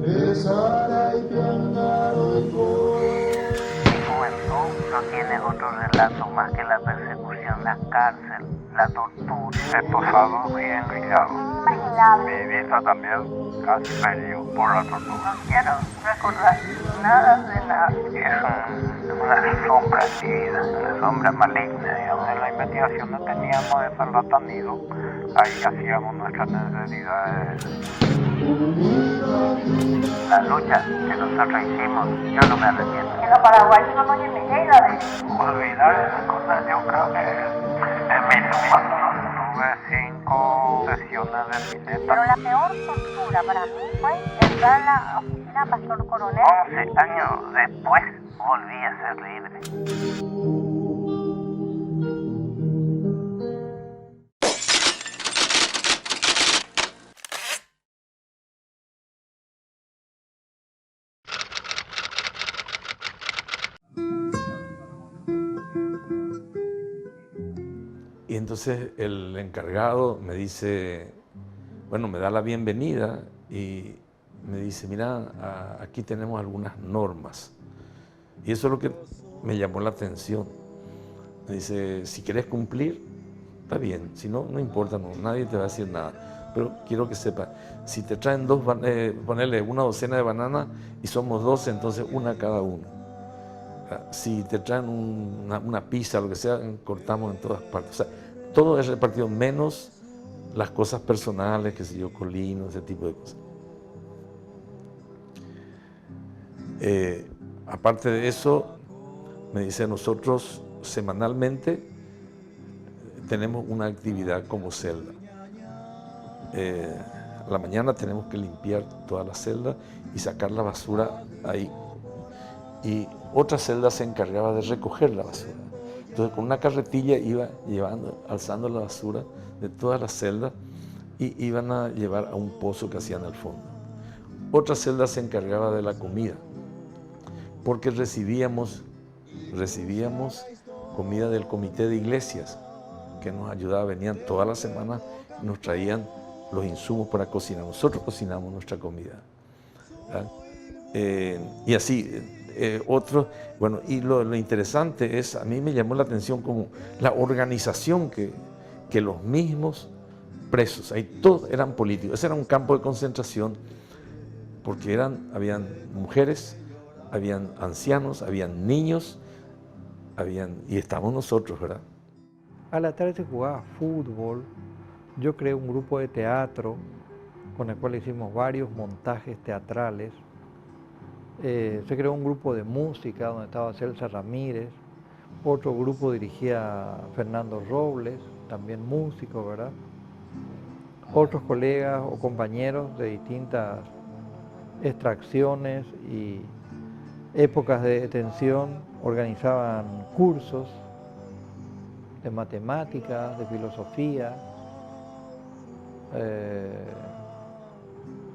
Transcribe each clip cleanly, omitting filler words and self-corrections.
Juventud no tiene otro relato más que la persecución, la cárcel, la tortura. Estosado y envidiado. Mi vista también casi perdió por la tortura. No quiero recordar nada de nada. Es una sombra en mi vida, una sombra maligna, digamos. En la investigación no teníamos ese latanido. Ahí hacíamos nuestras necesidades. La lucha que nosotros hicimos, yo no me arrepiento. En los paraguayos no me de olvidar esas cosas, yo creo que es mi cuando tuve 5 sesiones de pileta. Pero la peor tortura para mí fue entrar a la oficina Pastor Coronel. 11 años después volví a ser libre. Y entonces el encargado me dice, bueno, me da la bienvenida y me dice, mira, aquí tenemos algunas normas. Y eso es lo que me llamó la atención. Me dice, si quieres cumplir, está bien, si no, no importa, no, nadie te va a decir nada. Pero quiero que sepas, si te traen ponerle una docena de bananas y somos 12, entonces una cada uno. Si te traen una pizza, lo que sea, cortamos en todas partes. O sea, todo es repartido, menos las cosas personales, qué sé yo, colinos, ese tipo de cosas. Aparte de eso, me dice, nosotros semanalmente tenemos una actividad como celda. A la mañana tenemos que limpiar toda la celda y sacar la basura ahí. Y otra celda se encargaba de recoger la basura. Entonces con una carretilla iba alzando la basura de todas las celdas y iban a llevar a un pozo que hacían al fondo. Otra celda se encargaba de la comida, porque recibíamos comida del comité de iglesias, que nos ayudaba, venían todas las semanas y nos traían los insumos para cocinar. Nosotros cocinamos nuestra comida. Y así. Bueno, y lo interesante es, a mí me llamó la atención como la organización que los mismos presos, ahí todos eran políticos. Ese era un campo de concentración porque habían mujeres, habían ancianos, habían niños, y estábamos nosotros, ¿verdad? A la tarde se jugaba fútbol, yo creé un grupo de teatro con el cual hicimos varios montajes teatrales. Se creó un grupo de música donde estaba Celsa Ramírez, otro grupo dirigía Fernando Robles, también músico, ¿verdad? Otros colegas o compañeros de distintas extracciones y épocas de detención organizaban cursos de matemáticas, de filosofía.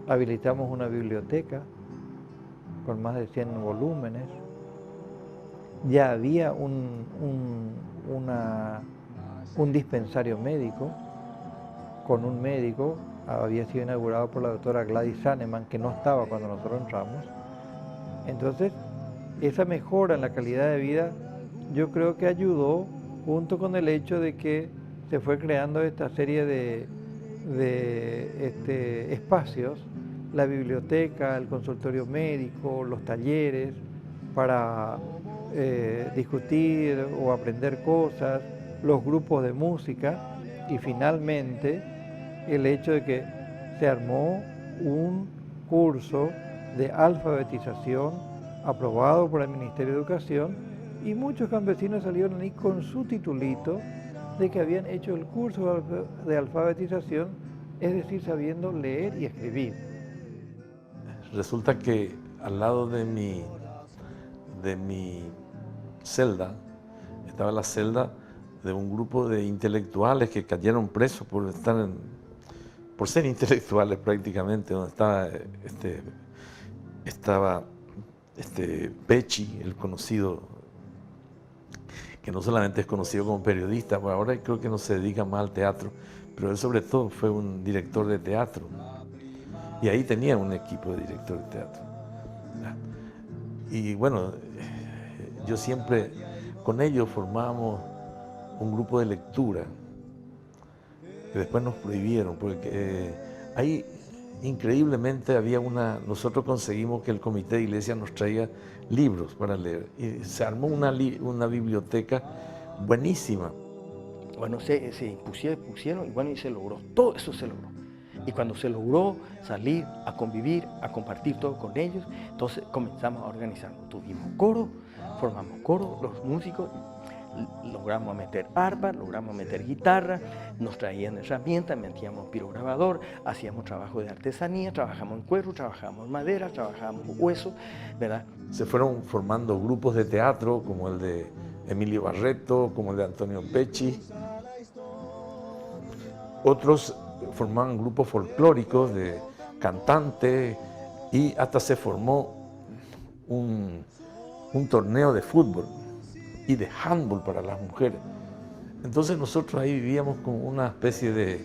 Habilitamos una biblioteca con más de 100 volúmenes. Ya había un dispensario médico con un médico, había sido inaugurado por la doctora Gladys Saneman, que no estaba cuando nosotros entramos. Entonces, esa mejora en la calidad de vida yo creo que ayudó, junto con el hecho de que se fue creando esta serie de espacios, la biblioteca, el consultorio médico, los talleres para discutir o aprender cosas, los grupos de música y finalmente el hecho de que se armó un curso de alfabetización aprobado por el Ministerio de Educación y muchos campesinos salieron ahí con su titulito de que habían hecho el curso de alfabetización, es decir, sabiendo leer y escribir. Resulta que al lado de mi celda estaba la celda de un grupo de intelectuales que cayeron presos por ser intelectuales prácticamente, donde estaba Pecci, el conocido, que no solamente es conocido como periodista, pues ahora creo que no se dedica más al teatro, pero él sobre todo fue un director de teatro. Y ahí tenía un equipo de director de teatro. Y bueno, yo siempre con ellos formábamos un grupo de lectura que después nos prohibieron, porque ahí increíblemente nosotros conseguimos que el comité de iglesia nos traiga libros para leer y se armó una biblioteca buenísima. Bueno, se pusieron y bueno, y se logró, todo eso se logró. Y cuando se logró salir a convivir, a compartir todo con ellos, entonces comenzamos a organizarnos. Tuvimos coro, formamos coro, los músicos, logramos meter arpa, logramos meter guitarra, nos traían herramientas, metíamos pirograbador, hacíamos trabajo de artesanía, trabajamos en cuero, trabajamos en madera, trabajamos hueso, ¿verdad? Se fueron formando grupos de teatro como el de Emilio Barreto, como el de Antonio Pecci. Otros formaban grupos folclóricos de cantantes y hasta se formó un torneo de fútbol y de handball para las mujeres. Entonces nosotros ahí vivíamos con una especie de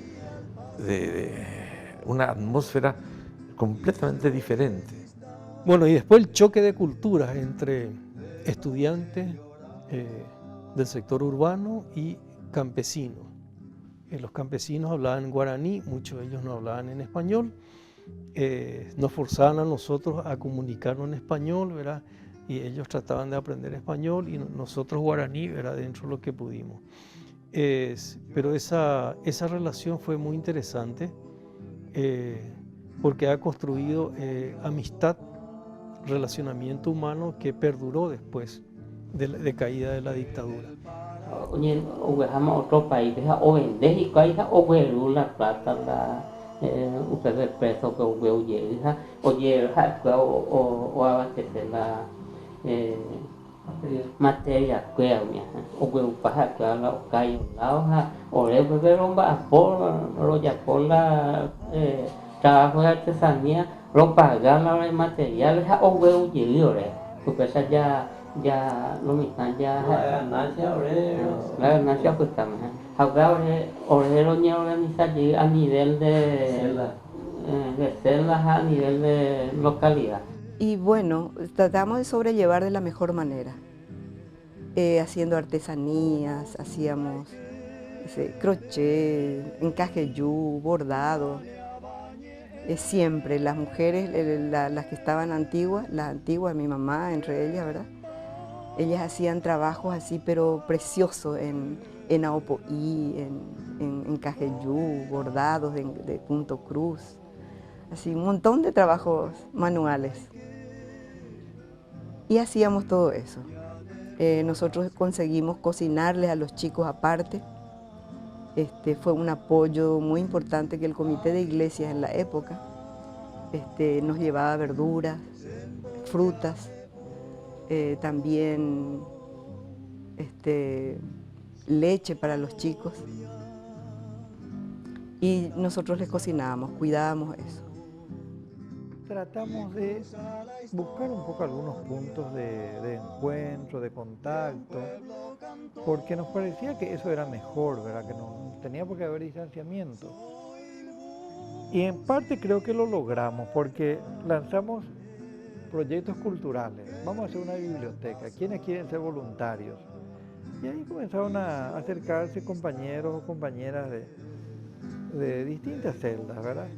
una atmósfera completamente diferente. Bueno, y después el choque de culturas entre estudiantes del sector urbano y campesinos. Los campesinos hablaban guaraní, muchos de ellos no hablaban en español. Nos forzaban a nosotros a comunicarnos en español, ¿verdad? Y ellos trataban de aprender español y nosotros guaraní, ¿verdad? Dentro de lo que pudimos. Pero esa relación fue muy interesante porque ha construido amistad, relacionamiento humano que perduró después de caída de la dictadura. Oye, viajamos a otro país, o vendes y caída o vuelvo la plata, usted el preso que oye, o abastecer la materia que o huevo para que la calle o le volvieron a por la trabajo de artesanía, lo pagan los materiales o huevo porque esa ya lo mismo ya la ganancia pues también ahora lo ni organizar a nivel de celdas, a nivel de localidad. Y bueno, tratamos de sobrellevar de la mejor manera, haciendo artesanías, hacíamos crochet, encajeyú, bordado. Siempre las mujeres, las que estaban antiguas, mi mamá entre ellas, ¿verdad? Ellas hacían trabajos así, pero preciosos en aopoí, en cajeyú, bordados de punto cruz, así un montón de trabajos manuales. Y hacíamos todo eso. Nosotros conseguimos cocinarles a los chicos aparte. Fue un apoyo muy importante que el comité de iglesias en la época nos llevaba verduras, frutas, también leche para los chicos. Y nosotros les cocinábamos, cuidábamos eso. Tratamos de buscar un poco algunos puntos de encuentro, de contacto, porque nos parecía que eso era mejor, ¿verdad? Que no tenía por qué haber distanciamiento. Y en parte creo que lo logramos, porque lanzamos proyectos culturales. Vamos a hacer una biblioteca. ¿Quiénes quieren ser voluntarios? Y ahí comenzaron a acercarse compañeros o compañeras de distintas celdas, ¿verdad?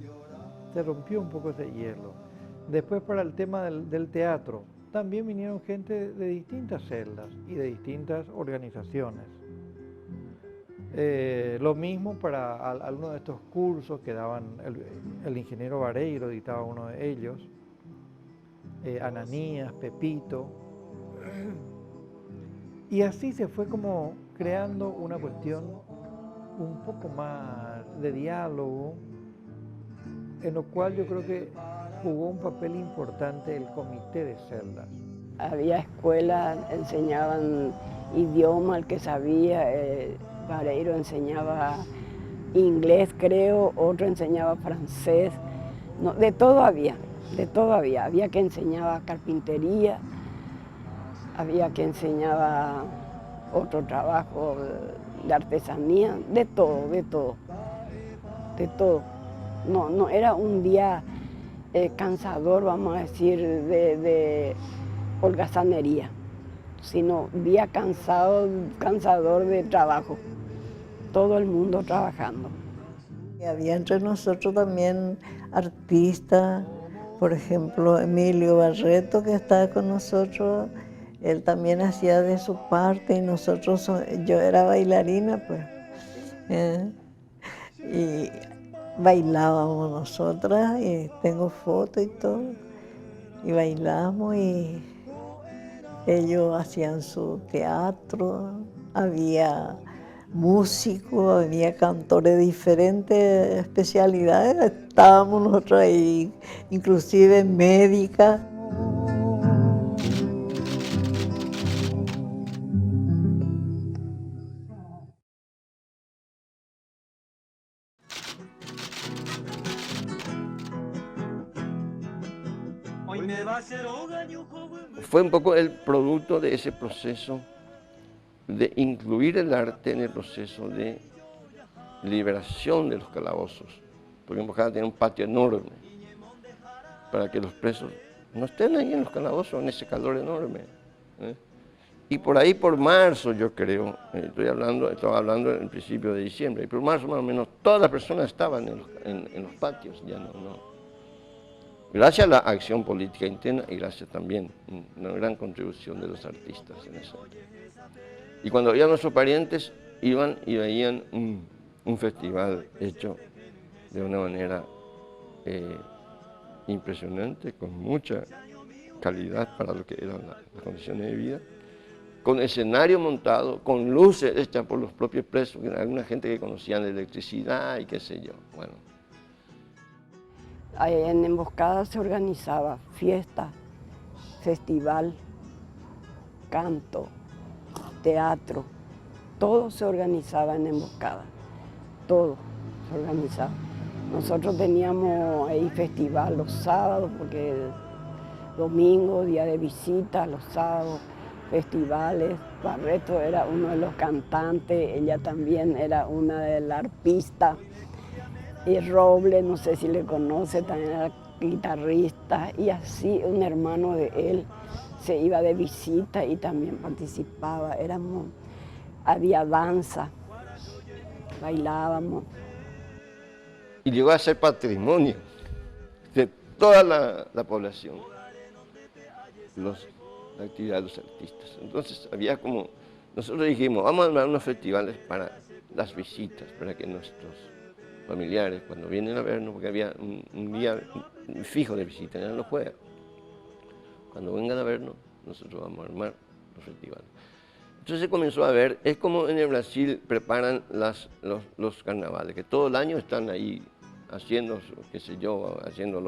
Se rompió un poco ese hielo. Después para el tema del teatro, también vinieron gente de distintas celdas y de distintas organizaciones. Lo mismo para algunos de estos cursos que daban, el ingeniero Vareiro dictaba uno de ellos, Ananías, Pepito. Y así se fue como creando una cuestión un poco más de diálogo, en lo cual yo creo que jugó un papel importante el comité de celdas. Había escuelas, enseñaban idioma, el que sabía, Vareiro enseñaba inglés, creo, otro enseñaba francés, no, de todo había, había que enseñaba carpintería, había que enseñaba otro trabajo de artesanía, de todo. No era un día cansador, vamos a decir, de holgazanería, sino día cansador de trabajo, todo el mundo trabajando. Y había entre nosotros también artistas, por ejemplo, Emilio Barreto, que estaba con nosotros, él también hacía de su parte y nosotros, yo era bailarina, pues, y bailábamos nosotras, y tengo fotos y todo, y bailábamos y ellos hacían su teatro, había músicos, había cantores de diferentes especialidades, estábamos nosotros ahí, inclusive médicas. Fue un poco el producto de ese proceso de incluir el arte en el proceso de liberación de los calabozos. Porque Emboscada tiene un patio enorme para que los presos no estén ahí en los calabozos, en ese calor enorme. Y por ahí, por marzo, yo creo, estaba hablando en el principio de diciembre, y por marzo más o menos todas las personas estaban en los patios, ya no. Gracias a la acción política interna y gracias también a una gran contribución de los artistas en eso. Y cuando iban nuestros parientes, iban y veían un festival hecho de una manera impresionante, con mucha calidad para lo que eran las condiciones de vida, con escenario montado, con luces hechas por los propios presos, alguna gente que conocían de electricidad y qué sé yo. Bueno. En Emboscada se organizaba fiesta, festival, canto, teatro, todo se organizaba en Emboscada, todo se organizaba. Nosotros teníamos ahí festival los sábados, porque domingo, día de visita, los sábados, festivales. Barreto era uno de los cantantes, ella también era una de las arpistas. Y Roble, no sé si le conoce, también era guitarrista, y así un hermano de él se iba de visita y también participaba. Había danza, bailábamos. Y llegó a ser patrimonio de toda la población, la actividad de los artistas. Entonces había como, nosotros dijimos, vamos a armar unos festivales para las visitas, para que nuestros familiares, cuando vienen a vernos, porque había un día fijo de visita, eran los jueves. Cuando vengan a vernos, nosotros vamos a armar los festivales. Entonces se comenzó a ver, es como en el Brasil preparan los carnavales, que todo el año están ahí haciendo, qué sé yo, haciendo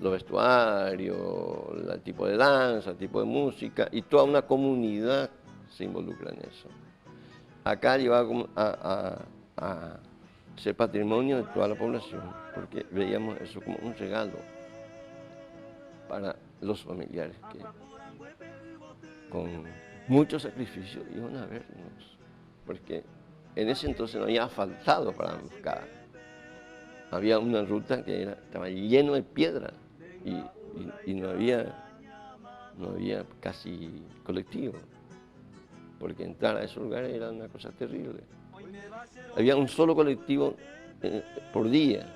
los vestuarios, el tipo de danza, el tipo de música, y toda una comunidad se involucra en eso. Acá llevaba a ser patrimonio de toda la población, porque veíamos eso como un regalo para los familiares que con mucho sacrificio iban a vernos, porque en ese entonces no había asfaltado para Emboscada. Había una ruta que estaba lleno de piedra y no había casi colectivo, porque entrar a esos lugares era una cosa terrible. Había un solo colectivo por día.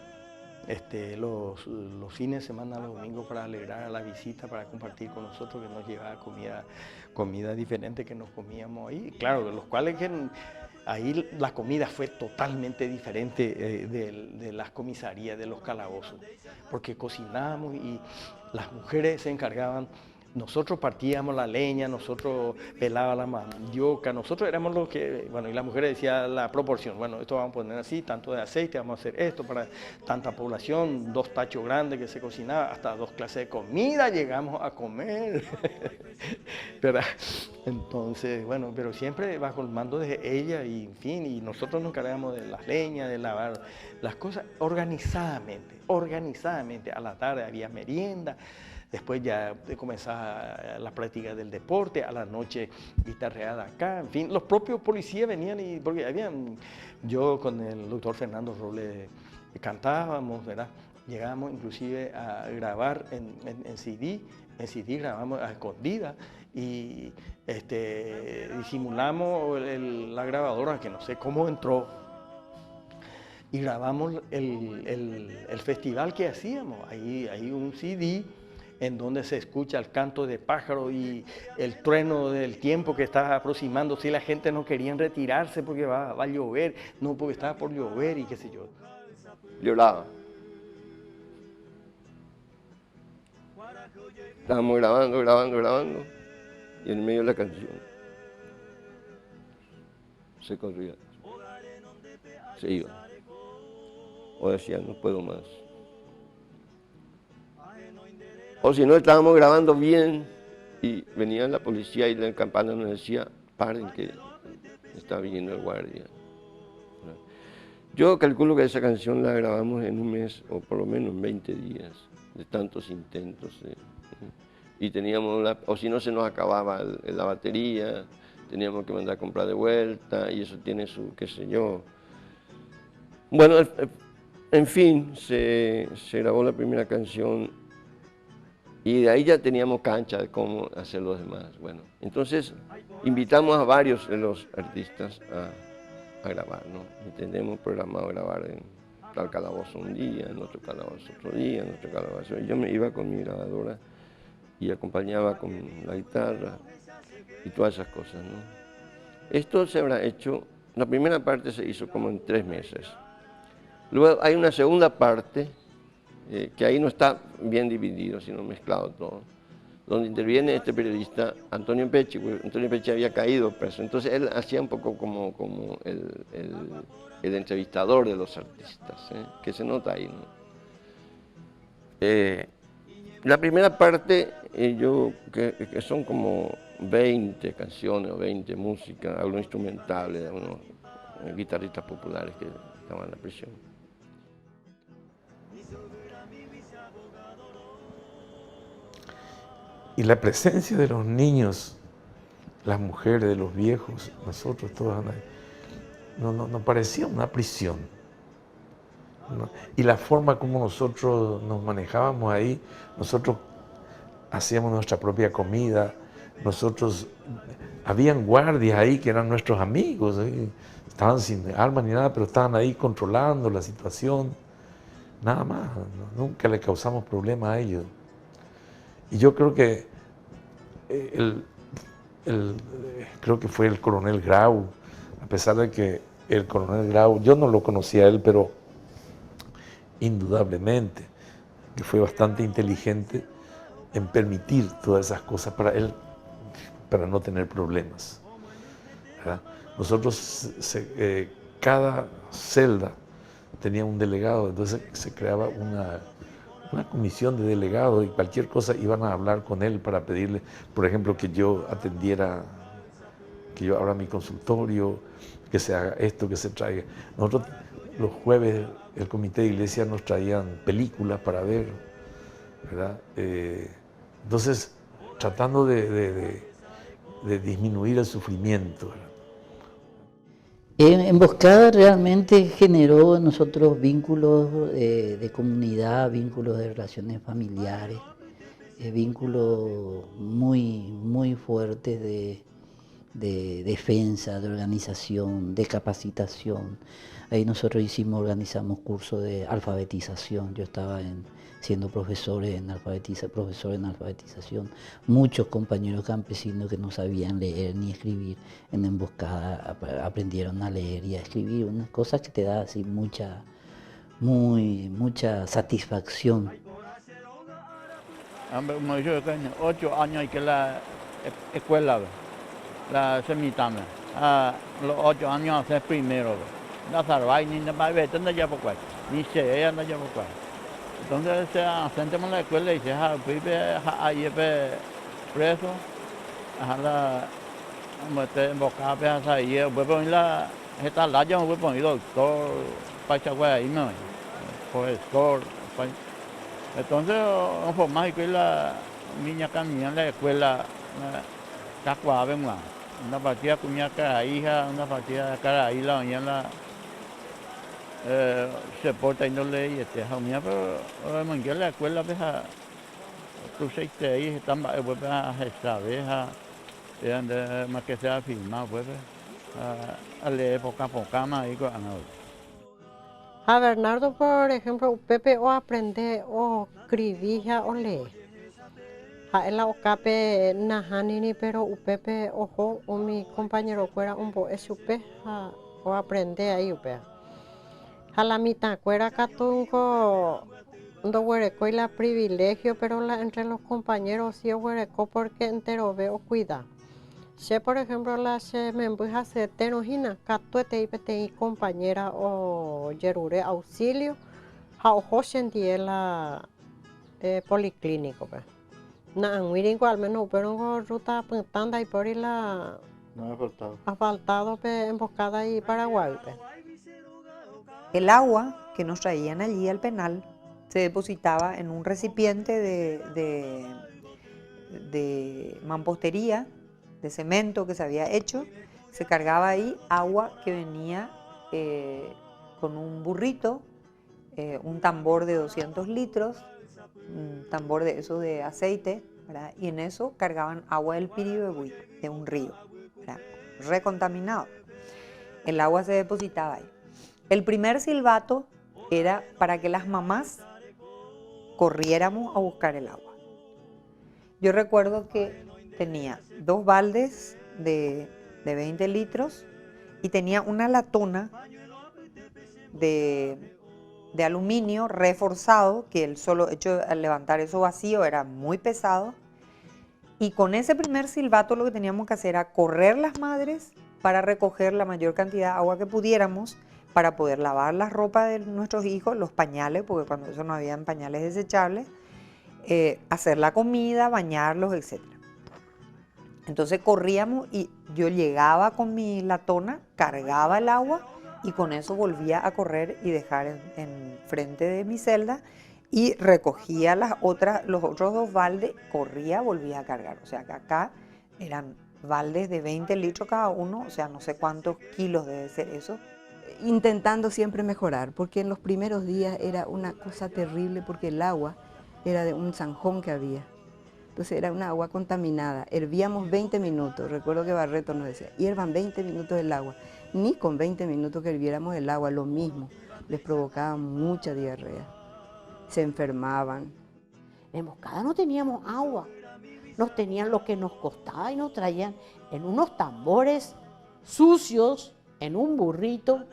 Los fines de semana, los domingos, para alegrar a la visita, para compartir con nosotros, que nos llevaba comida diferente que nos comíamos ahí. Claro, los cuales ahí la comida fue totalmente diferente de las comisarías, de los calabozos, porque cocinábamos y las mujeres se encargaban. Nosotros partíamos la leña, nosotros pelábamos la mandioca, nosotros éramos los que, bueno, y la mujer decía la proporción, bueno, esto vamos a poner así, tanto de aceite, vamos a hacer esto para tanta población, 2 tachos grandes que se cocinaba, hasta 2 clases de comida llegamos a comer, ¿verdad? Entonces, bueno, pero siempre bajo el mando de ella y, en fin, y nosotros nos encargamos de las leñas, de lavar las cosas organizadamente, a la tarde había merienda. Después ya comenzaba la práctica del deporte, a la noche guitarreada acá, en fin, los propios policías venían porque yo con el doctor Fernando Roble cantábamos, ¿verdad? Llegamos inclusive a grabar en CD grabamos a escondidas y disimulamos la grabadora, que no sé cómo entró, y grabamos el festival que hacíamos. Ahí hay un CD en donde se escucha el canto de pájaro y el trueno del tiempo que está aproximándose, y la gente no quería retirarse porque va a llover, no, porque estaba por llover y qué sé yo. Lloraba. Estábamos grabando, y en medio de la canción se corría, se iba, o decía, no puedo más. O si no, estábamos grabando bien y venía la policía y la campana nos decía, paren que está viniendo el guardia. Yo calculo que esa canción la grabamos en un mes, o por lo menos en 20 días, de tantos intentos. Y teníamos, o si no se nos acababa la batería, teníamos que mandar a comprar de vuelta, y eso tiene su, qué sé yo. Bueno, en fin, se grabó la primera canción, y de ahí ya teníamos cancha de cómo hacer los demás. Bueno, entonces invitamos a varios de los artistas a grabar, ¿no? Y tenemos programado grabar en tal calabozo un día, en otro calabozo otro día, en otro calabozo. Y yo me iba con mi grabadora y acompañaba con la guitarra y todas esas cosas, ¿no? Esto se habrá hecho, la primera parte se hizo como en 3 meses. Luego hay una segunda parte, que ahí no está bien dividido, sino mezclado todo, donde interviene este periodista Antonio Pecci. Antonio Pecci había caído preso, entonces él hacía un poco como el entrevistador de los artistas, que se nota ahí, ¿no? La primera parte, que son como 20 canciones o 20 músicas, algunos instrumentales de algunos guitarristas populares que estaban en la prisión. Y la presencia de los niños, las mujeres, de los viejos, nosotros todos, nos parecía una prisión, ¿no? Y la forma como nosotros nos manejábamos ahí, nosotros hacíamos nuestra propia comida, habían guardias ahí que eran nuestros amigos, estaban sin armas ni nada, pero estaban ahí controlando la situación, nada más, nunca le causamos problemas a ellos. Y yo creo que creo que fue el coronel Grau, a pesar de que el coronel Grau, yo no lo conocía a él, pero indudablemente que fue bastante inteligente en permitir todas esas cosas para él, para no tener problemas, ¿verdad? Nosotros, cada celda tenía un delegado, entonces se creaba una comisión de delegados, y cualquier cosa iban a hablar con él para pedirle, por ejemplo, que yo atendiera, que yo abra mi consultorio, que se haga esto, que se traiga. Nosotros los jueves el comité de iglesia nos traían películas para ver, ¿verdad? Entonces, tratando de disminuir el sufrimiento, ¿verdad? Emboscada realmente generó en nosotros vínculos de comunidad, vínculos de relaciones familiares, vínculos muy fuertes de defensa, de organización, de capacitación. Ahí nosotros organizamos cursos de alfabetización. Yo estaba siendo profesor en alfabetización. Muchos compañeros campesinos que no sabían leer ni escribir en Emboscada aprendieron a leer y a escribir, unas cosas que te da así mucha satisfacción. 8 años hay que la escuela, la semitana, los 8 años hacer primero. No salvar ni nada más, no ya por cuál, ni se ella no ya por cuál. Entonces se asentamos en la escuela y se vive ahí preso, la mete Emboscada ahí, voy a poner la esta laya, voy a poner doctor Pachagüe ahí no, profesor. Entonces un formato que la niña camina en la escuela, Cacua venga, una partida cuña cara hija, una partida cara ahí la mañana se porta y no le este jamía pero man que la escuela deja tú se te ahí están pues a saber de más que sea filmado pues a la época poca más y con A Bernardo, por ejemplo, Pepe o aprende o escribir o leer. A él o cape nahanini, pero Pepe ojo o mi compañero fuera un poco supe o aprende ahí upe. A la mitad fuera catunco no huereco y la privilegio, pero entre los compañeros sí huereco porque entero veo cuida. Si por ejemplo la se me empuja se tenojina, catuete y pete compañera o yerure auxilio, a ojo sentí la policlínico pues. Na miren al menos pero ruta puntanda y por ahí la No ha faltado. asfaltado pe emboscada y Paraguay pe. El agua que nos traían allí al penal se depositaba en un recipiente de mampostería, de cemento que se había hecho, se cargaba ahí agua que venía con un burrito, un tambor de 200 litros, un tambor de eso de aceite, ¿verdad? Y en eso cargaban agua del Piribebuy, de un río, ¿verdad? Recontaminado. El agua se depositaba ahí. El primer silbato era para que las mamás corriéramos a buscar el agua. Yo recuerdo que tenía 2 baldes de 20 litros y tenía una latona de aluminio reforzado, que el solo hecho de levantar eso vacío era muy pesado. Y con ese primer silbato lo que teníamos que hacer era correr las madres para recoger la mayor cantidad de agua que pudiéramos para poder lavar la ropa de nuestros hijos, los pañales, porque cuando eso no habían pañales desechables, hacer la comida, bañarlos, etc. Entonces corríamos y yo llegaba con mi latona, cargaba el agua y con eso volvía a correr y dejar en frente de mi celda y recogía los otros 2 baldes, corría, volvía a cargar. O sea que acá eran baldes de 20 litros cada uno, o sea, no sé cuántos kilos debe ser eso. Intentando siempre mejorar, porque en los primeros días era una cosa terrible porque el agua era de un zanjón que había. Entonces era una agua contaminada. Hervíamos 20 minutos. Recuerdo que Barreto nos decía, hiervan 20 minutos el agua. Ni con 20 minutos que hirviéramos el agua, lo mismo. Les provocaba mucha diarrea. Se enfermaban. En Emboscada no teníamos agua. Nos tenían lo que nos costaba y nos traían en unos tambores sucios, en un carrito,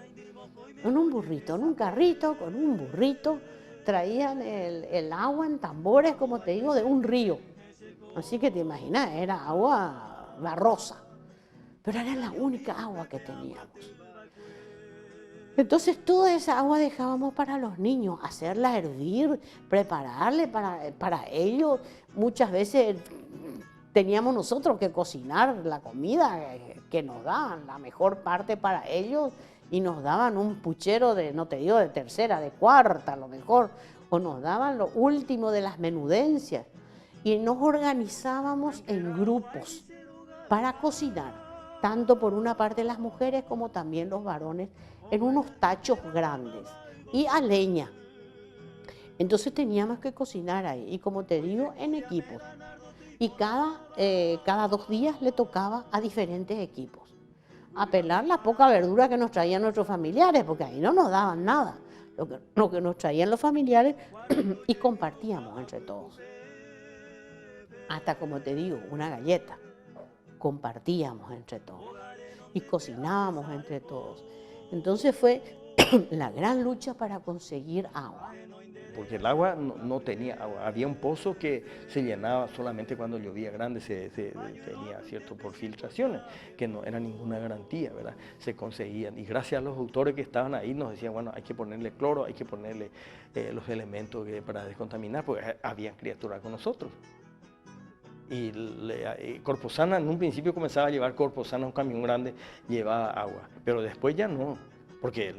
con un burrito. Traían el agua en tambores, como te digo, de un río. Así que te imaginas, era agua barrosa, pero era la única agua que teníamos. Entonces toda esa agua dejábamos para los niños, hacerla hervir, prepararle para ellos. Muchas veces teníamos nosotros que cocinar la comida que nos daban, la mejor parte para ellos, y nos daban un puchero de, no te digo de tercera, de cuarta a lo mejor, o nos daban lo último de las menudencias. Y nos organizábamos en grupos para cocinar, tanto por una parte las mujeres como también los varones, en unos tachos grandes y a leña. Entonces teníamos que cocinar ahí, y como te digo, en equipos. Y cada 2 días le tocaba a diferentes equipos a pelar la poca verdura que nos traían nuestros familiares, porque ahí no nos daban nada, lo que nos traían los familiares y compartíamos entre todos. Hasta, como te digo, una galleta, compartíamos entre todos y cocinábamos entre todos. Entonces fue la gran lucha para conseguir agua. Porque el agua no tenía agua, había un pozo que se llenaba solamente cuando llovía grande, tenía cierto por filtraciones, que no era ninguna garantía, ¿verdad? Se conseguían, y gracias a los autores que estaban ahí nos decían, bueno, hay que ponerle cloro, hay que ponerle los elementos para descontaminar, porque había criaturas con nosotros. Y Corposana en un principio comenzaba a llevar Corposana, un camión grande llevaba agua, pero después ya no, porque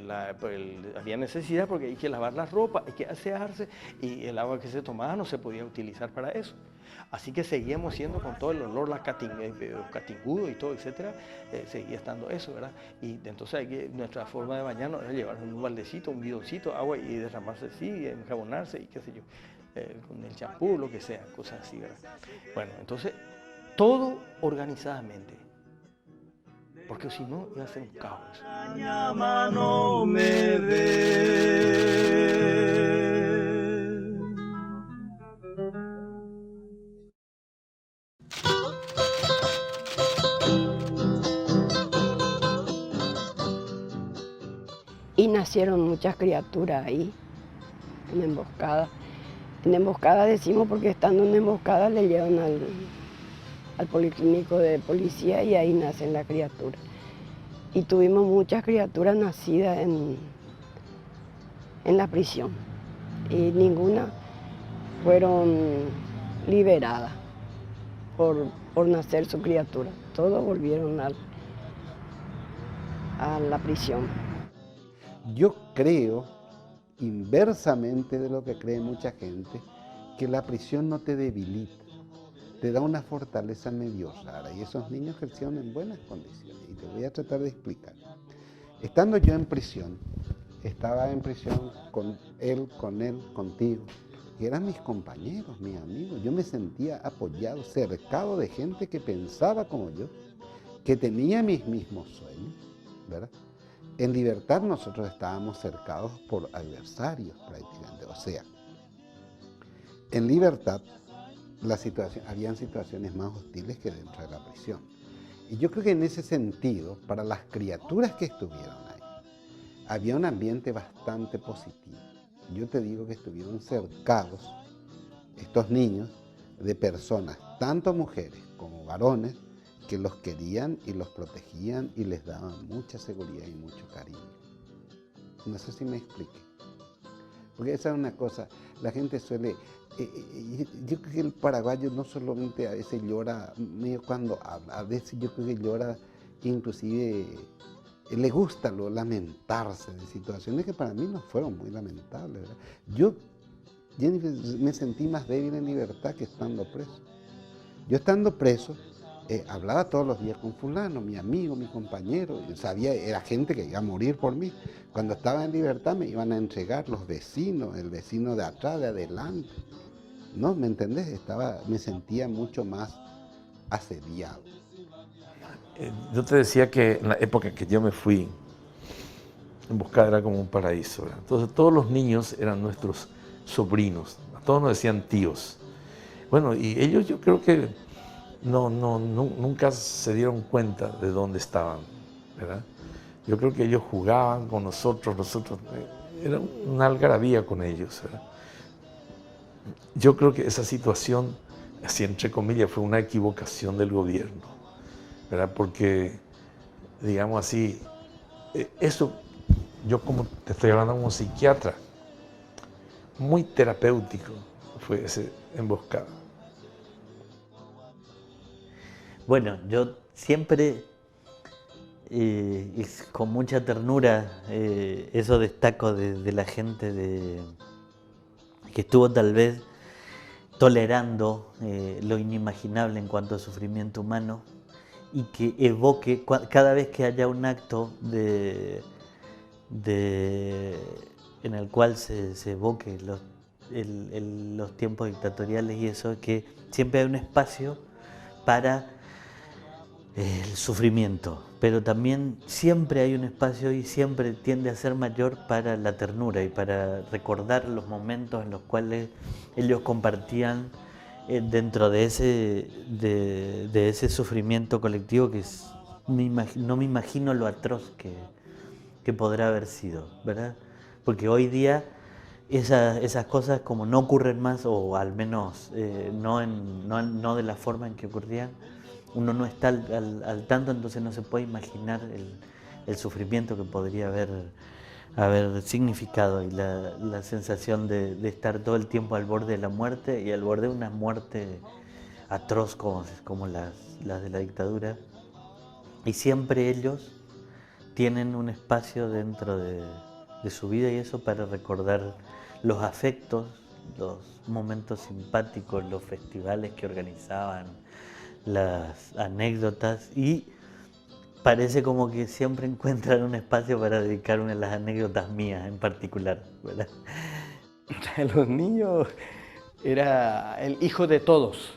había necesidad, porque hay que lavar la ropa, hay que asearse, y el agua que se tomaba no se podía utilizar para eso. Así que seguíamos siendo con todo el olor, catingudo y todo, etcétera, seguía estando eso, ¿verdad? Y entonces nuestra forma de bañarnos era llevar un baldecito, un bidoncito, agua y derramarse así, y enjabonarse y qué sé yo, con el champú, lo que sea, cosas así, ¿verdad? Bueno, entonces todo organizadamente, porque si no iba a ser un caos. No me ve. Y nacieron muchas criaturas ahí, en emboscada. En emboscada decimos porque estando en emboscada le llevan al policlínico de policía y ahí nacen las criaturas. Y tuvimos muchas criaturas nacidas en la prisión y ninguna fueron liberadas por nacer su criatura. Todos volvieron a la prisión. Yo creo, inversamente de lo que cree mucha gente, que la prisión no te debilita, te da una fortaleza medio rara, y esos niños crecieron en buenas condiciones, y te voy a tratar de explicar. Estando yo en prisión, estaba en prisión con él, contigo, que eran mis compañeros, mis amigos. Yo me sentía apoyado, cercado de gente que pensaba como yo, que tenía mis mismos sueños, ¿verdad? En libertad nosotros estábamos cercados por adversarios prácticamente, o sea, en libertad habían situaciones más hostiles que dentro de la prisión. Y yo creo que en ese sentido, para las criaturas que estuvieron ahí, había un ambiente bastante positivo. Yo te digo que estuvieron cercados estos niños de personas, tanto mujeres como varones, que los querían y los protegían y les daban mucha seguridad y mucho cariño. No sé si me expliqué. Porque esa es una cosa, la gente suele... yo creo que el paraguayo no solamente a veces llora, medio cuando habla, a veces yo creo que llora, inclusive le gusta lamentarse de situaciones que para mí no fueron muy lamentables, ¿verdad? Yo me sentí más débil en libertad que estando preso. Yo estando preso, hablaba todos los días con fulano, mi amigo, mi compañero, sabía, era gente que iba a morir por mí. Cuando estaba en libertad me iban a entregar los vecinos, el vecino de atrás, de adelante. ¿No? ¿Me entendés? Me sentía mucho más asediado. Yo te decía que en la época que yo me fui, Emboscada era como un paraíso, ¿verdad? Entonces todos los niños eran nuestros sobrinos, a todos nos decían tíos. Bueno, y ellos yo creo que nunca se dieron cuenta de dónde estaban, ¿verdad? Yo creo que ellos jugaban con nosotros era una algarabía con ellos, ¿verdad? Yo creo que esa situación, así entre comillas, fue una equivocación del gobierno, ¿verdad? Porque, digamos así, eso, yo como te estoy hablando como psiquiatra, muy terapéutico fue ese Emboscada. Bueno, yo siempre, con mucha ternura, eso destaco de la gente que estuvo tal vez tolerando lo inimaginable en cuanto a sufrimiento humano y que evoque, cada vez que haya un acto en el cual se evoque los tiempos dictatoriales y eso, que siempre hay un espacio para el sufrimiento, pero también siempre hay un espacio y siempre tiende a ser mayor para la ternura y para recordar los momentos en los cuales ellos compartían dentro de ese sufrimiento colectivo que no me imagino lo atroz que podrá haber sido, ¿verdad? Porque hoy día esas cosas como no ocurren más, o al menos no de la forma en que ocurrían, uno no está al tanto, entonces no se puede imaginar el sufrimiento que podría haber significado y la sensación de estar todo el tiempo al borde de la muerte y al borde de una muerte atroz como las de la dictadura. Y siempre ellos tienen un espacio dentro de su vida y eso para recordar los afectos, los momentos simpáticos, los festivales que organizaban, las anécdotas, y parece como que siempre encuentran un espacio para dedicar una de las anécdotas mías en particular, ¿verdad? Los niños era el hijo de todos.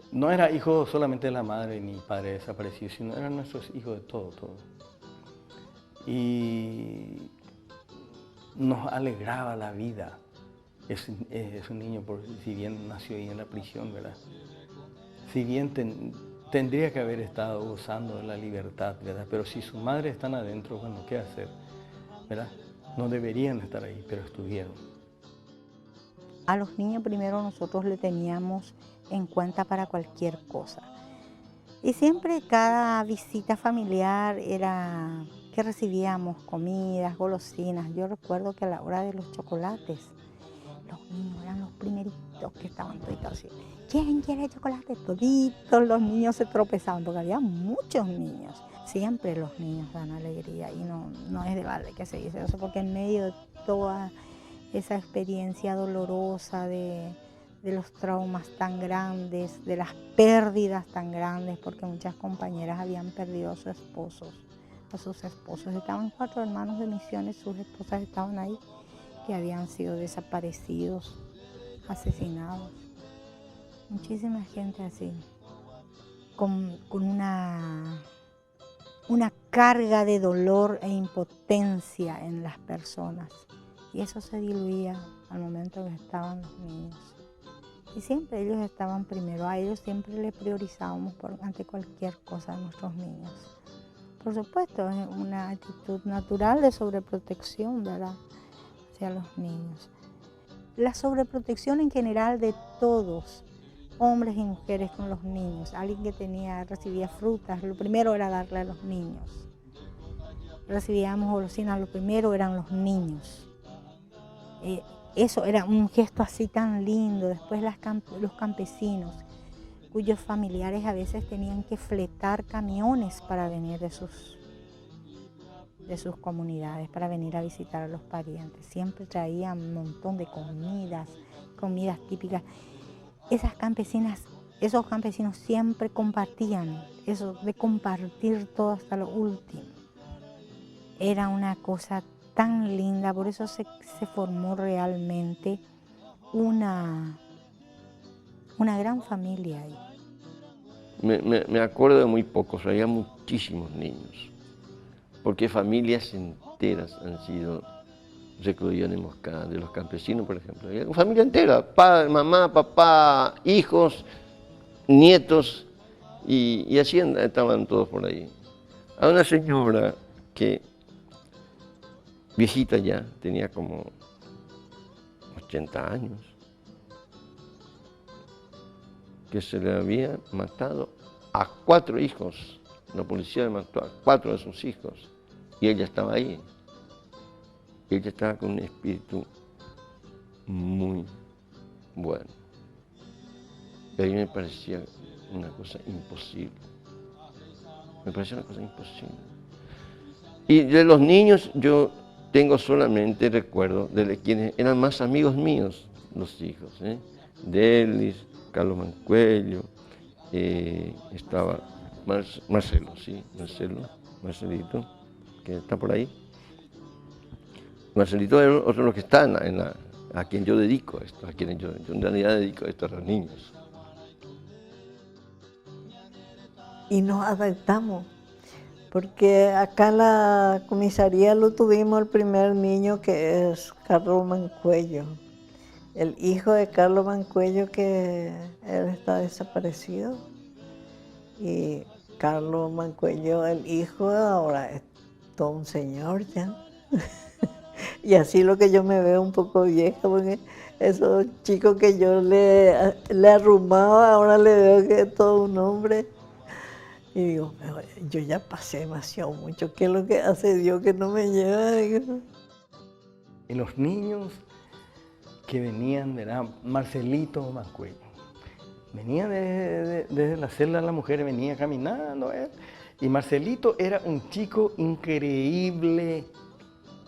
No era hijo solamente de la madre ni padre desaparecido, sino eran nuestros hijos de todos. Y nos alegraba la vida. Es un niño, si bien nació ahí en la prisión, ¿verdad? Si bien tendría que haber estado gozando de la libertad, ¿verdad? Pero si sus madres están adentro, bueno, ¿qué hacer? ¿Verdad? No deberían estar ahí, pero estuvieron. A los niños primero nosotros le teníamos en cuenta para cualquier cosa. Y siempre cada visita familiar era que recibíamos comidas, golosinas. Yo recuerdo que a la hora de los chocolates, los niños eran los primeritos que estaban toditos así. ¿Quién quiere chocolate? Toditos los niños se tropezaban porque había muchos niños. Siempre los niños dan alegría y no es de balde que se dice eso, porque en medio de toda esa experiencia dolorosa de los traumas tan grandes, de las pérdidas tan grandes, porque muchas compañeras habían perdido a sus esposos. Estaban 4 hermanos de misiones, sus esposas estaban ahí, que habían sido desaparecidos, asesinados. Muchísima gente así, con una carga de dolor e impotencia en las personas. Y eso se diluía al momento que estaban los niños. Y siempre ellos estaban primero, a ellos siempre les priorizábamos ante cualquier cosa a nuestros niños. Por supuesto, es una actitud natural de sobreprotección, ¿verdad?, hacia los niños. La sobreprotección en general de todos, hombres y mujeres con los niños. Alguien que recibía frutas, lo primero era darle a los niños. Recibíamos golosinas, lo primero eran los niños. Eso era un gesto así tan lindo. Después los campesinos, cuyos familiares a veces tenían que fletar camiones para venir de sus comunidades, para venir a visitar a los parientes. Siempre traían un montón de comidas típicas. Esos campesinos siempre compartían, eso de compartir todo hasta lo último. Era una cosa tan linda, por eso se formó realmente una gran familia ahí. Me acuerdo de muy pocos, había muchísimos niños, porque familias enteras han sido recluidas en emboscadas, de los campesinos, por ejemplo. Había una familia entera, padre, mamá, papá, hijos, nietos, y así estaban todos por ahí. A una señora que, viejita ya, tenía como 80 años, que se le había matado a 4 hijos. La policía le mató a 4 de sus hijos y ella estaba ahí. Ella estaba con un espíritu muy bueno. Y a mí me parecía una cosa imposible. Me parecía una cosa imposible. Y de los niños yo tengo solamente recuerdo de quienes eran más amigos míos, los hijos. Delis, Carlos Mancuello, estaba Marcelo, sí, Marcelito, que está por ahí. Marcelito es otro de los que están a quien yo dedico esto, a quienes yo en realidad dedico esto a los niños. Y nos adaptamos, porque acá en la comisaría lo tuvimos el primer niño, que es Carlos Mancuello, el hijo de Carlos Mancuello, que él está desaparecido. Y Carlos Mancuello, el hijo, ahora es todo un señor ya. Y así lo que yo me veo un poco vieja, porque esos chicos que yo le arrumaba, ahora le veo que es todo un hombre. Y digo, yo ya pasé demasiado mucho, ¿qué es lo que hace Dios que no me lleva? Digo. Y los niños que venían, era Marcelito Mancuello. Venía desde la celda de las mujeres, venía caminando, Y Marcelito era un chico increíble.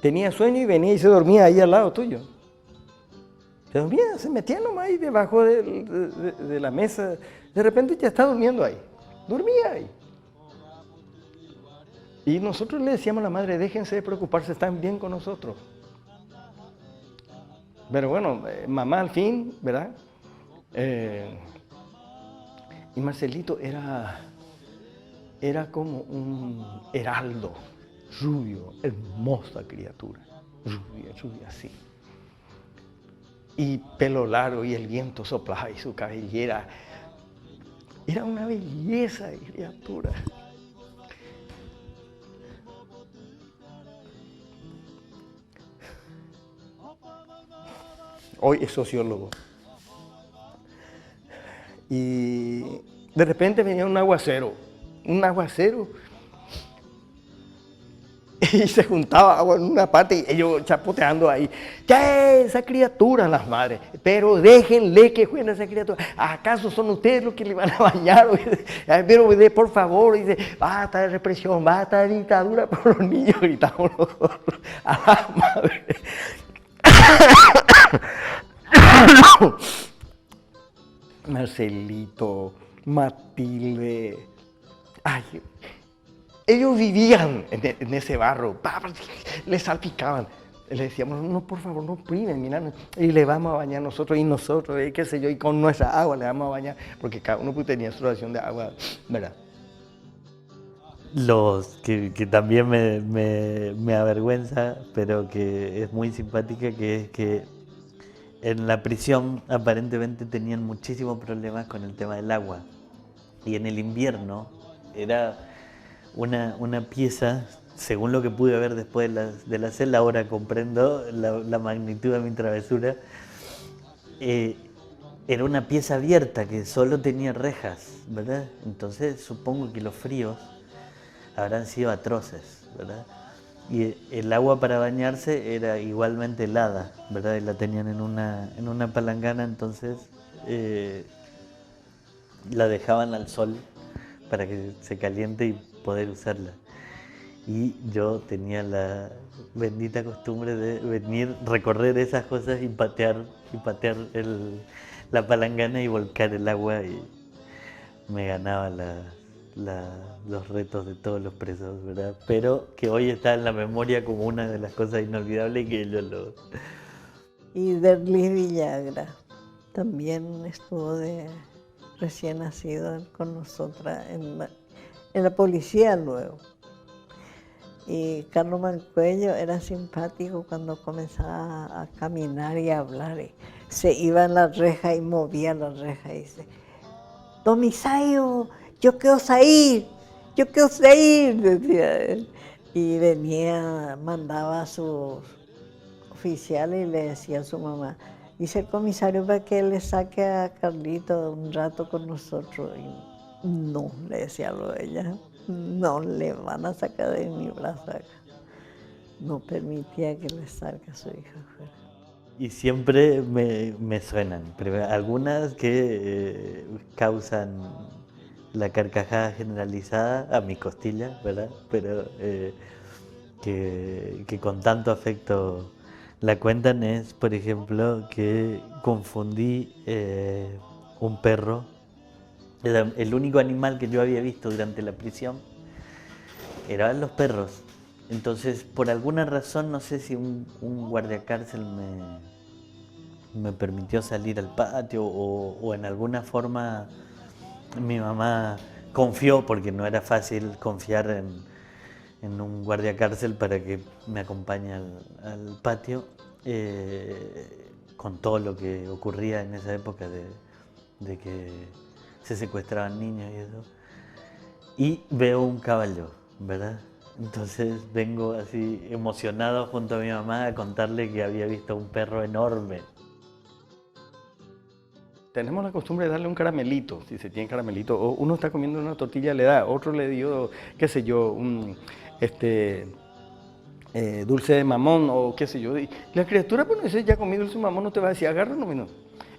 Tenía sueño y venía y se dormía ahí al lado tuyo. Se dormía, se metía nomás ahí debajo de la mesa. De repente ya está durmiendo ahí. Dormía ahí. Y nosotros le decíamos a la madre, déjense de preocuparse, están bien con nosotros. Pero bueno, mamá al fin, ¿verdad? Y Marcelito era como un heraldo, rubio, hermosa criatura, rubia así. Y pelo largo y el viento soplaba y su cabellera. Era una belleza de criatura. Hoy es sociólogo. Y de repente venía un aguacero. Y se juntaba agua en una parte y ellos chapoteando ahí. ¿Qué es esa criatura, las madres? Pero déjenle que juegue esa criatura. ¿Acaso son ustedes los que le van a bañar? Pero por favor, dice, basta de represión, basta de dictadura por los niños, gritamos nosotros a las madres. Marcelito, Matilde, ay, ellos vivían en ese barro, les salpicaban. Le decíamos, no, por favor, no primen, mira, y le vamos a bañar nosotros, qué sé yo, y con nuestra agua le vamos a bañar, porque cada uno tenía su ración de agua, ¿verdad? Los que también me avergüenza, pero que es muy simpática, que es que en la prisión aparentemente tenían muchísimos problemas con el tema del agua. Y en el invierno era una pieza, según lo que pude ver después de la celda, ahora comprendo la magnitud de mi travesura, era una pieza abierta que solo tenía rejas, ¿verdad? Entonces supongo que los fríos habrán sido atroces, ¿verdad? Y el agua para bañarse era igualmente helada, ¿verdad? Y la tenían en una palangana, entonces la dejaban al sol para que se caliente y poder usarla. Y yo tenía la bendita costumbre de venir, recorrer esas cosas y patear la palangana y volcar el agua, y me ganaba los retos de todos los presos, ¿verdad? Pero que hoy está en la memoria como una de las cosas inolvidables que ellos lo... Y Derlis Villagra también estuvo de recién nacido con nosotras en la policía luego. Y Carlos Mancuello era simpático cuando comenzaba a caminar y a hablar. Y se iba en la reja y movía la reja y dice, Don Misayo, yo quiero salir, decía él. Y venía, mandaba a sus oficiales y le decía a su mamá, dice el comisario para que le saque a Carlito un rato con nosotros. Y no, le decía a ella, no le van a sacar de mi brazo acá. No permitía que le salga a su hija afuera. Y siempre me suenan, algunas que causan la carcajada generalizada a mis costillas, ¿verdad? Pero que con tanto afecto la cuentan es, por ejemplo, que confundí un perro. Era el único animal que yo había visto durante la prisión, eran los perros. Entonces, por alguna razón, no sé si un guardiacárcel me permitió salir al patio o en alguna forma mi mamá confió, porque no era fácil confiar en un guardiacárcel para que me acompañe al patio, con todo lo que ocurría en esa época de que se secuestraban niños y eso. Y veo un caballo, ¿verdad? Entonces vengo así emocionado junto a mi mamá a contarle que había visto un perro enorme. Tenemos la costumbre de darle un caramelito, si se tiene caramelito, o uno está comiendo una tortilla, le da, otro le dio, qué sé yo, un dulce de mamón o qué sé yo. Y la criatura, bueno, ese ya comí dulce de mamón, no te va a decir, agárralo, no.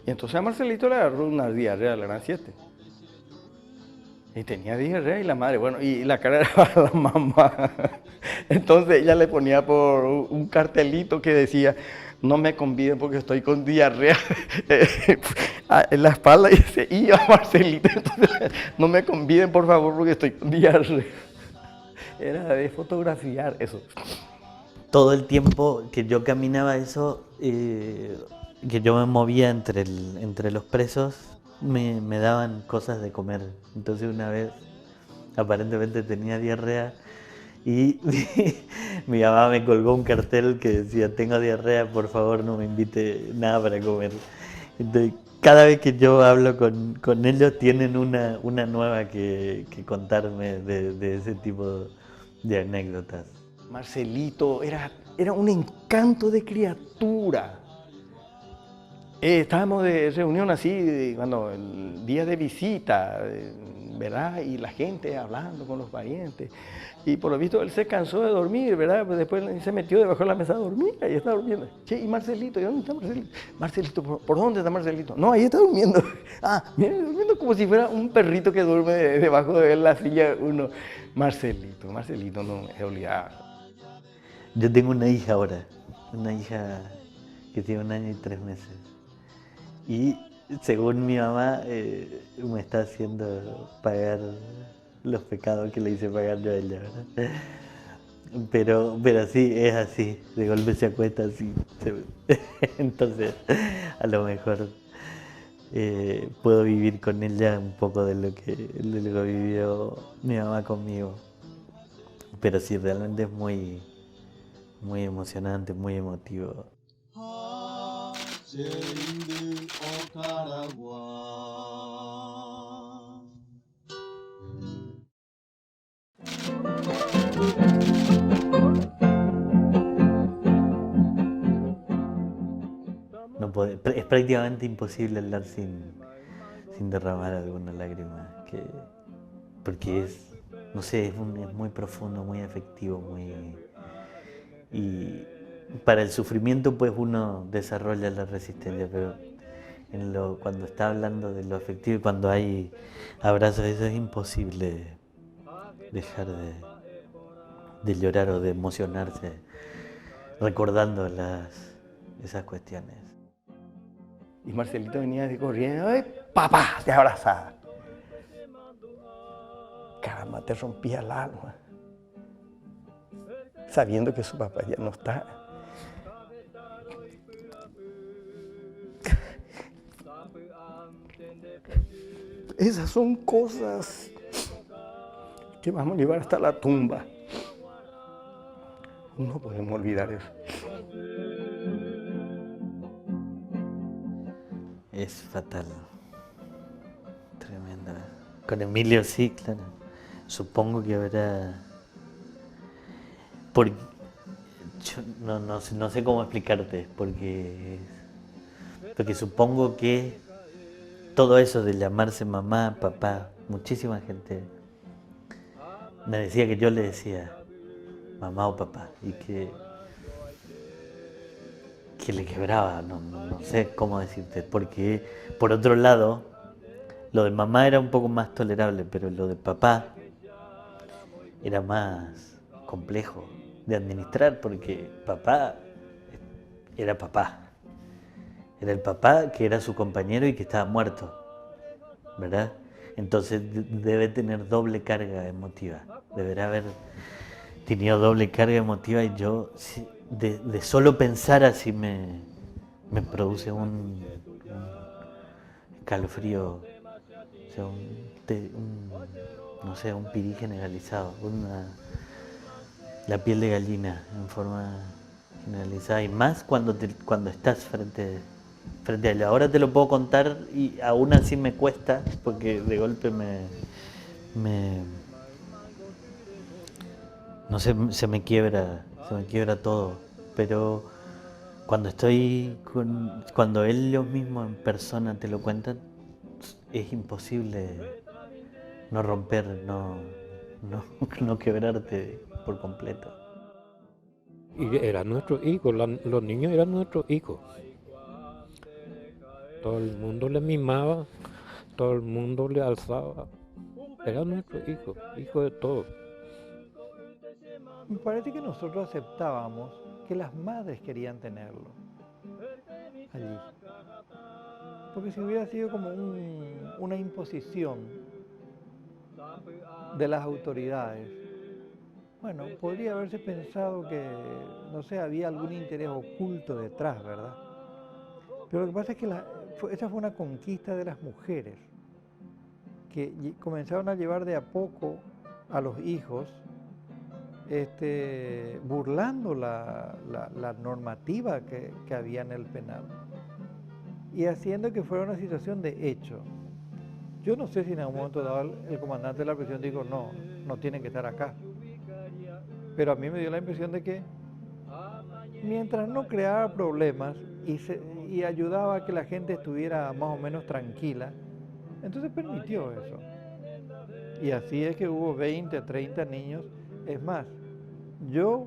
Y entonces a Marcelito le agarró una diarrea, le eran 7. Y tenía diarrea y la madre, bueno, y la cara era la mamá. Entonces ella le ponía por un cartelito que decía, no me conviden porque estoy con diarrea en la espalda, y dice, y a Marcelito, entonces, no me conviden por favor porque estoy con diarrea. Era de fotografiar eso. Todo el tiempo que yo caminaba eso, que yo me movía entre los presos, me daban cosas de comer. Entonces una vez aparentemente tenía diarrea y mi mamá me colgó un cartel que decía, tengo diarrea, por favor no me invite nada para comer. Entonces, cada vez que yo hablo con ellos tienen una nueva que contarme de ese tipo de anécdotas. Marcelito era un encanto de criatura. Estábamos de reunión así, cuando el día de visita, ¿verdad? Y la gente hablando con los parientes. Y por lo visto él se cansó de dormir, ¿verdad? Pues después se metió debajo de la mesa a dormir, ahí está durmiendo. Che, ¿y Marcelito? ¿Y dónde está Marcelito? Marcelito, ¿por dónde está Marcelito? No, ahí está durmiendo. Ah, miren, durmiendo como si fuera un perrito que duerme debajo de la silla uno. Marcelito, no me he olvidado. Yo tengo una hija ahora, una hija que tiene 1 año y 3 meses. Y según mi mamá, me está haciendo pagar los pecados que le hice pagar yo a ella, ¿verdad? Pero sí, es así, de golpe se acuesta así. Entonces, a lo mejor puedo vivir con ella un poco de lo que vivió mi mamá conmigo. Pero sí, realmente es muy emocionante, muy emotivo. No puede, es prácticamente imposible hablar sin derramar alguna lágrima, porque no sé, es muy profundo, muy afectivo, y para el sufrimiento pues uno desarrolla la resistencia, pero cuando está hablando de lo afectivo y cuando hay abrazos, eso es imposible dejar de llorar o de emocionarse recordando esas cuestiones. Y Marcelito venía de corriendo, ¡ay, papá! Te abrazaba. Caramba, te rompía el alma. Sabiendo que su papá ya no está. Esas son cosas que vamos a llevar hasta la tumba. No podemos olvidar eso. Es fatal. Tremendo. Con Emilio sí, claro. Supongo que habrá... Yo no sé cómo explicarte, porque supongo que todo eso de llamarse mamá, papá, muchísima gente me decía que yo le decía mamá o papá y que le quebraba, no sé cómo decirte, porque por otro lado lo de mamá era un poco más tolerable, pero lo de papá era más complejo de administrar, porque papá era papá. Era el papá que era su compañero y que estaba muerto, ¿verdad? Entonces debe tener doble carga emotiva. Deberá haber tenido doble carga emotiva y yo de solo pensar así me produce un escalofrío, o sea, no sé, un pirí generalizado, la piel de gallina en forma generalizada, y más cuando estás frente a ella. Ahora te lo puedo contar y aún así me cuesta, porque de golpe no sé, se me quiebra todo, pero cuando ellos mismos en persona te lo cuentan, es imposible no romper, no quebrarte por completo. Y era nuestro hijo, los niños eran nuestros hijos. Todo el mundo le mimaba, todo el mundo le alzaba. era nuestro hijo de todos. Me parece que nosotros aceptábamos que las madres querían tenerlo allí. Porque si hubiera sido como una imposición de las autoridades, bueno, podría haberse pensado que, no sé, había algún interés oculto detrás, ¿verdad? Pero lo que pasa es que esa fue una conquista de las mujeres, que comenzaron a llevar de a poco a los hijos, burlando la normativa que había en el penal y haciendo que fuera una situación de hecho. Yo no sé si en algún momento dado el comandante de la prisión dijo, no tienen que estar acá. Pero a mí me dio la impresión de que mientras no creara problemas y ayudaba a que la gente estuviera más o menos tranquila, entonces permitió eso. Y así es que hubo 20, 30 niños. Es más, yo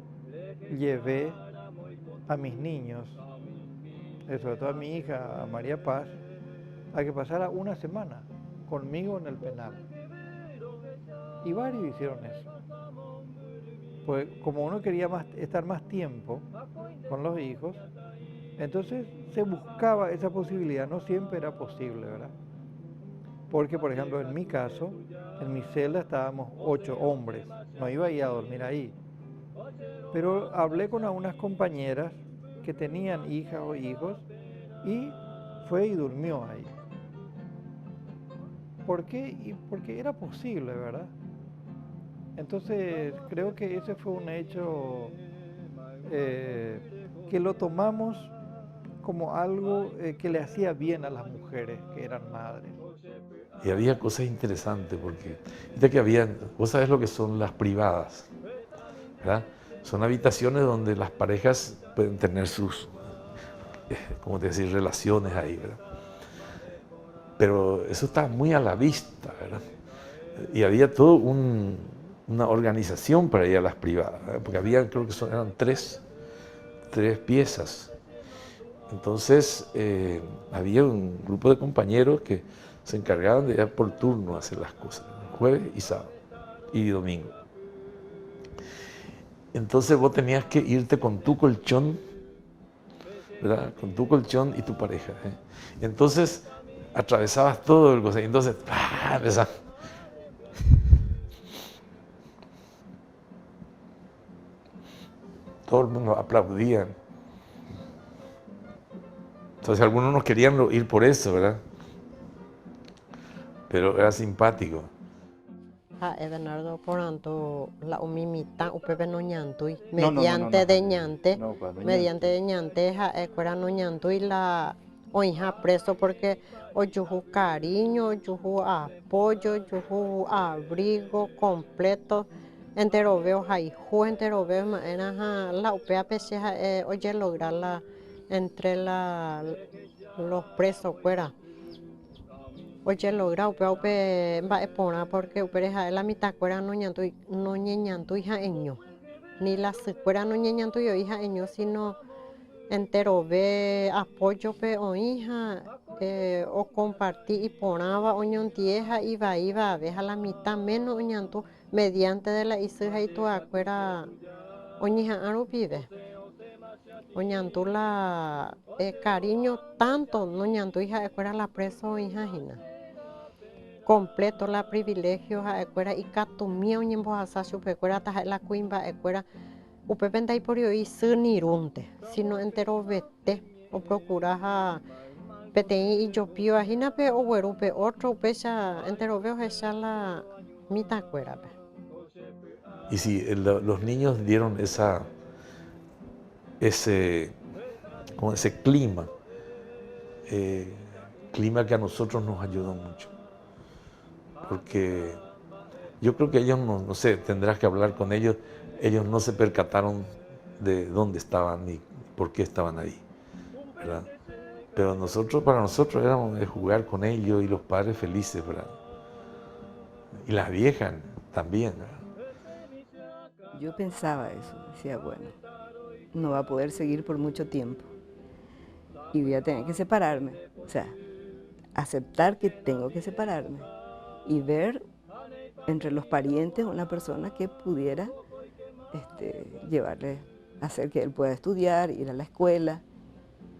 llevé a mis niños, sobre todo a mi hija, a María Paz, a que pasara una semana conmigo en el penal. Y varios hicieron eso. Pues como uno quería estar más tiempo con los hijos, entonces se buscaba esa posibilidad, no siempre era posible, ¿verdad? Porque, por ejemplo, en mi caso, en mi celda estábamos 8 hombres, no iba a ir a dormir ahí. Pero hablé con algunas compañeras que tenían hijas o hijos y fue y durmió ahí. ¿Por qué? Porque era posible, ¿verdad? Entonces, creo que ese fue un hecho que lo tomamos como algo que le hacía bien a las mujeres que eran madres. Y había cosas interesantes, porque viste que vos sabés lo que son las privadas, ¿verdad? Son habitaciones donde las parejas pueden tener sus, ¿cómo te decir?, relaciones ahí, ¿verdad? Pero eso está muy a la vista, ¿verdad? Y había toda una organización para ir a las privadas, ¿verdad? Porque creo que eran tres piezas. Entonces, había un grupo de compañeros que se encargaban de ir por turno a hacer las cosas, jueves y sábado y domingo. Entonces vos tenías que irte con tu colchón, ¿verdad? Con tu colchón y tu pareja, ¿eh? Entonces atravesabas todo el cosa y entonces todo el mundo aplaudía. Entonces algunos no querían ir por eso, ¿verdad? Pero era simpático. Bernardo, por tanto, la umimita upepe no ñantui, mediante de ñante, mediante de ñante, fuera no ñantui la oija preso porque oyuju cariño, oyuju apoyo, oyuju abrigo completo, entero veo jaijú, entero veo maena la upea peseja oye lograrla entre los presos fuera. Oye, logra upe va epona porque upereja la mitad fuera no ñeñantu hija eño. Ni la fuera no ñeñantu yo hija eño, sino entero ve apoyo pe o hija o compartí y ponaba oñontieja iba a veja la mitad menos oñantu mediante de la hija y tu afuera oñija aro vive. Oñantu la cariño tanto no ñantu hija fuera la preso hija jina. Completo la privilegio fuera y catumia uñembo asacio fuera taja la cuimba fuera upepenta y por y nirunte sino entero vete o procura peteí y yo pio ajina pe o huerupe otro pecha entero veo esa la mitad fuera. Y si los niños dieron ese clima que a nosotros nos ayudó mucho. Porque yo creo que ellos, no sé, tendrás que hablar con ellos, ellos no se percataron de dónde estaban ni por qué estaban ahí, ¿verdad? Pero para nosotros éramos de jugar con ellos y los padres felices, ¿verdad? Y las viejas también, ¿verdad? Yo pensaba eso, decía, bueno, no va a poder seguir por mucho tiempo y voy a tener que separarme, o sea, aceptar que tengo que separarme y ver entre los parientes una persona que pudiera llevarle, hacer que él pueda estudiar, ir a la escuela,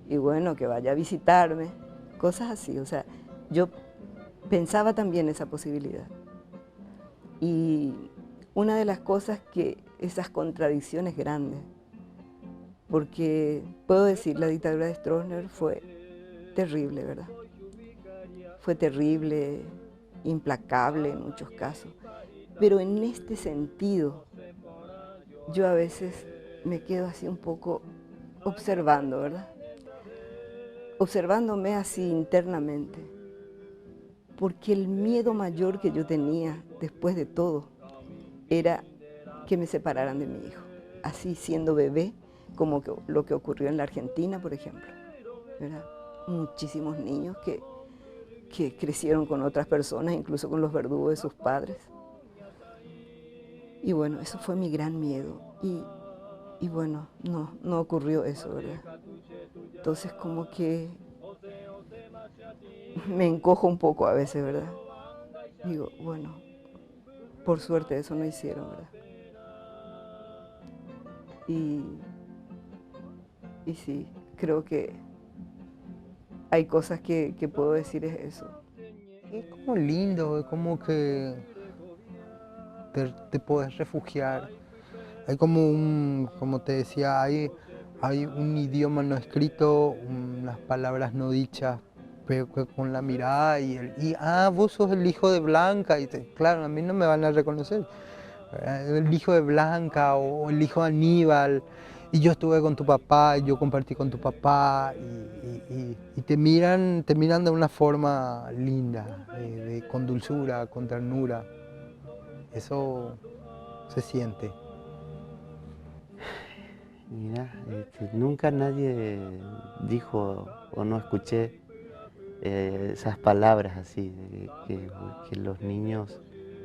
y bueno, que vaya a visitarme, cosas así. O sea, yo pensaba también esa posibilidad. Y una de las cosas que esas contradicciones grandes, porque puedo decir, la dictadura de Stroessner fue terrible, ¿verdad? Fue terrible, implacable en muchos casos. Pero en este sentido, yo a veces me quedo así un poco observando, ¿verdad? Observándome así internamente. Porque el miedo mayor que yo tenía después de todo era que me separaran de mi hijo. Así siendo bebé, como lo que ocurrió en la Argentina, por ejemplo, ¿verdad? Muchísimos niños que crecieron con otras personas, incluso con los verdugos de sus padres. Y bueno, eso fue mi gran miedo. Y bueno, no ocurrió eso, ¿verdad? Entonces como que me encojo un poco a veces, ¿verdad? Digo, bueno, por suerte eso no hicieron, ¿verdad? Y sí, creo que hay cosas que puedo decir es eso. Es como lindo, es como que te puedes refugiar. Hay como te decía, hay un idioma no escrito, unas palabras no dichas, pero con la mirada vos sos el hijo de Blanca, claro, a mí no me van a reconocer, el hijo de Blanca o el hijo de Aníbal, y yo estuve con tu papá, y yo compartí con tu papá, y te miran de una forma linda, con dulzura, con ternura, eso se siente. Mira, nunca nadie dijo o no escuché esas palabras así, que los niños,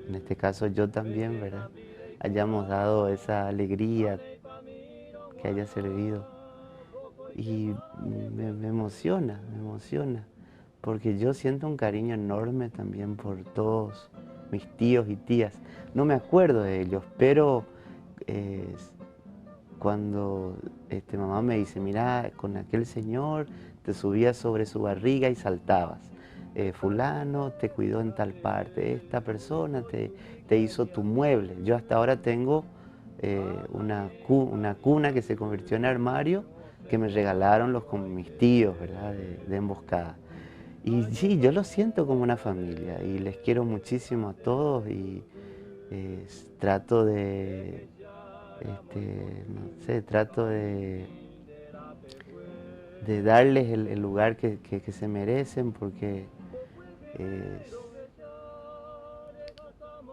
en este caso yo también, ¿verdad?, hayamos dado esa alegría que haya servido. Y me emociona, porque yo siento un cariño enorme también por todos mis tíos y tías. No me acuerdo de ellos, pero cuando mamá me dice, mira, con aquel señor te subías sobre su barriga y saltabas. Fulano te cuidó en tal parte, esta persona te hizo tu mueble. Yo hasta ahora tengo una cuna que se convirtió en armario que me regalaron con mis tíos, ¿verdad?, de Emboscada. Y sí, yo lo siento como una familia y les quiero muchísimo a todos y trato de... no sé, trato de darles el lugar que se merecen, porque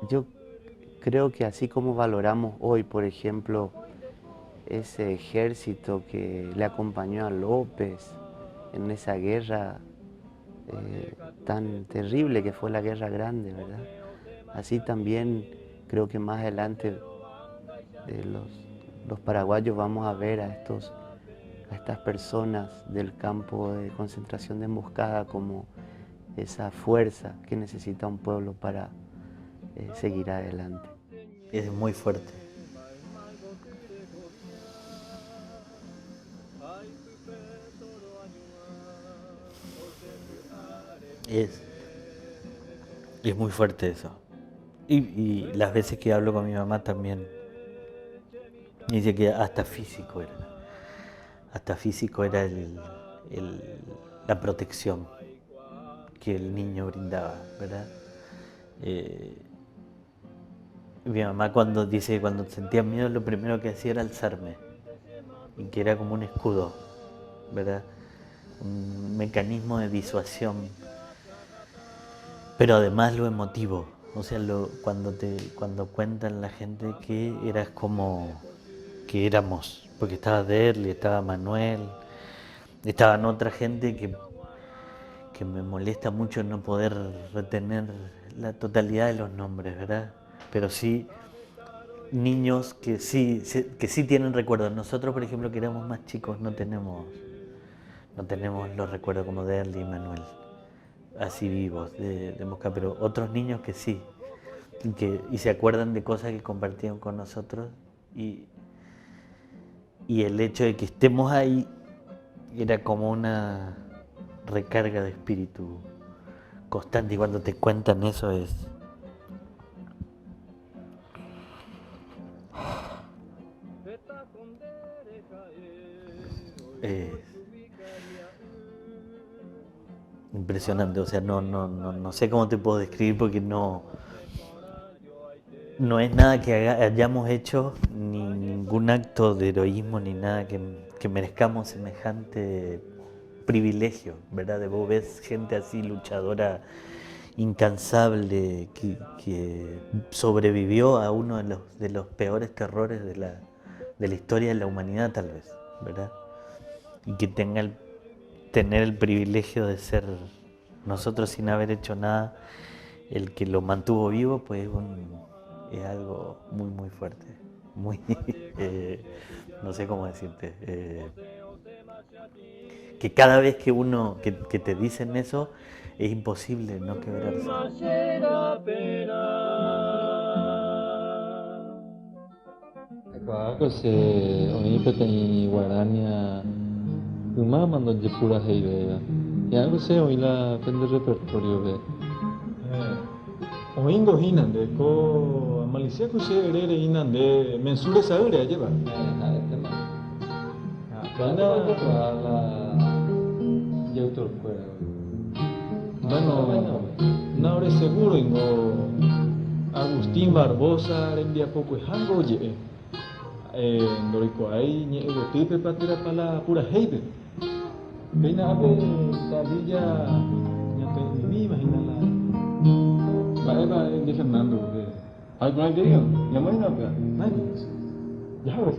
yo creo que así como valoramos hoy, por ejemplo, ese ejército que le acompañó a López en esa guerra tan terrible que fue la Guerra Grande, ¿verdad? Así también creo que más adelante los paraguayos vamos a ver a estas personas del campo de concentración de Emboscada como esa fuerza que necesita un pueblo para seguir adelante. Es muy fuerte. Es muy fuerte eso. Y las veces que hablo con mi mamá también, dice que hasta físico era. Hasta físico era la protección que el niño brindaba, ¿verdad? Mi mamá cuando dice que cuando sentía miedo lo primero que hacía era alzarme, y que era como un escudo, ¿verdad? Un mecanismo de disuasión, pero además lo emotivo, o sea, cuando cuentan la gente que eras como que éramos, porque estaba Derli, estaba Manuel, estaban otra gente que me molesta mucho no poder retener la totalidad de los nombres, ¿verdad? Pero sí niños que sí tienen recuerdos. Nosotros, por ejemplo, que éramos más chicos, no tenemos los recuerdos como Derli y Manuel, así vivos de Mosca, pero otros niños que sí. y se acuerdan de cosas que compartieron con nosotros y el hecho de que estemos ahí era como una recarga de espíritu constante, y cuando te cuentan eso es impresionante. O sea, no sé cómo te puedo describir, porque no es nada que hayamos hecho, ni ningún acto de heroísmo, ni nada que merezcamos semejante privilegio, ¿verdad? De vos ves gente así, luchadora, incansable, que sobrevivió a uno de los peores terrores de la historia de la humanidad, tal vez, ¿verdad? Y que tener el privilegio de ser nosotros sin haber hecho nada, el que lo mantuvo vivo, pues es algo muy, muy fuerte, muy, no sé cómo decirte, que cada vez que te dicen eso, es imposible no quebrarse. Se oí guarania umama no de pura heirea y algo se oí la del repertorio de oingo hinande ko malicia ko se erere hinande mensure saure lleva la yautor fuera bueno no ahora seguro ingo Agustín Barbosa envía poco hango ye Noriko ahí ni ego tipe patera para pura heide. Veina abe tadilla nyata ini imagina la. Va de Fernando. Ay, no hay de ellos. Ya no hay nada. Ya ves.